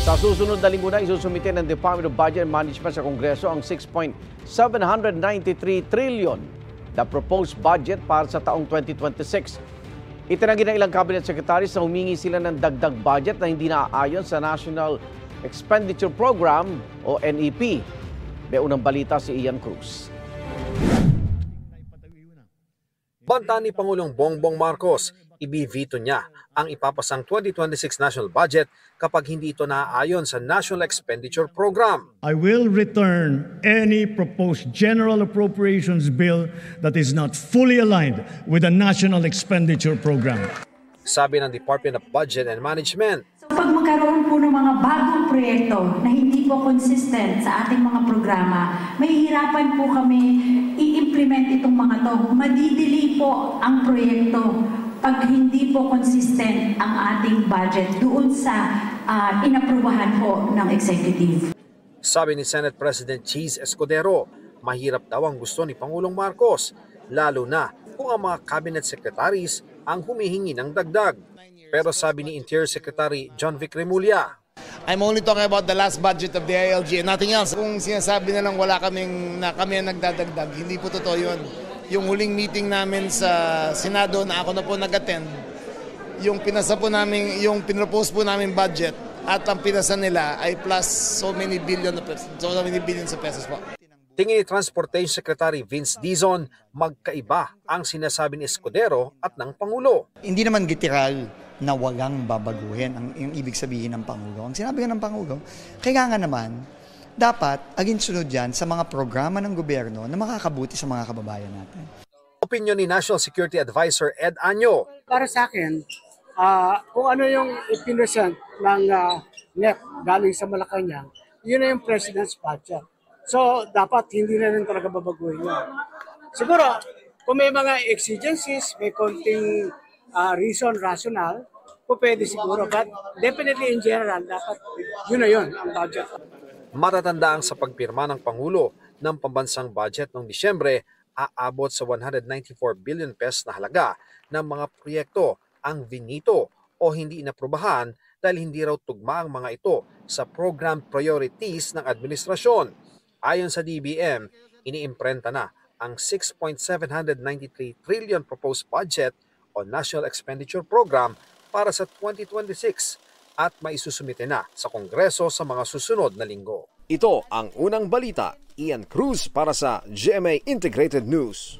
Sa susunod na linggo na isusumite ng Department of Budget and Management sa Kongreso ang 6.793 trillion na proposed budget para sa taong 2026. Itinanggi ng ilang cabinet secretaries na humingi sila ng dagdag budget na hindi naaayon sa National Expenditure Program o NEP. May unang balita si Ian Cruz. Banta ni Pangulong Bongbong Marcos, ibivito niya ang ipapasang 2026 national budget kapag hindi ito naaayon sa National Expenditure Program. I will return any proposed general appropriations bill that is not fully aligned with the National Expenditure Program. Sabi ng Department of Budget and Management. Pag magkaroon po ng mga bagong proyekto na hindi po consistent sa ating mga programa, mahihirapan po kami i-implement itong mga to. Madidili po ang proyekto pag hindi po consistent ang ating budget doon sa inaprubahan po ng executive. Sabi ni Senate President Cheese Escudero, mahirap daw ang gusto ni Pangulong Marcos, lalo na kung ang mga cabinet secretaries ang humihingi ng dagdag. Pero sabi ni Interior Secretary John Vic Remulla, I'm only talking about the last budget of the ILG and nothing else. Kung sinasabi na lang kami ang nagdadagdag, hindi po totoo yun. Yung huling meeting namin sa Senado na ako na po nag-attend, yung pinasa po namin, yung pinropose po namin budget at ang pinasa nila ay plus so many billions of pesos po. Tingin ni Transportation Secretary Vince Dizon, magkaiba ang sinasabi ni Escudero at ng Pangulo. Hindi naman literal na walang babaguhin ang ibig sabihin ng Pangulo. Ang sinabi nga ng Pangulo, kaya nga naman, dapat aginsunod yan sa mga programa ng gobyerno na makakabuti sa mga kababayan natin. Opinion ni National Security Advisor Ed Año. Para sa akin, kung ano yung ipinresent ng NEP galing sa Malacanang, yun na yung President's budget. So, dapat hindi na rin talaga babaguhin yun. Siguro, kung may mga exigencies, may konting reason, rational, po pwede siguro. But definitely in general, dapat yun na yun ang budget. Matatandaan sa pagpirma ng Pangulo ng pambansang budget noong Disyembre, aabot sa 194 billion pesos na halaga ng mga proyekto ang vinito o hindi inaprubahan dahil hindi raw tugma ang mga ito sa program priorities ng administrasyon. Ayon sa DBM, iniimprenta na ang 6.793 trillion proposed budget o National Expenditure Program para sa 2026 at maisusumite na sa Kongreso sa mga susunod na linggo. Ito ang unang balita. Ian Cruz para sa GMA Integrated News.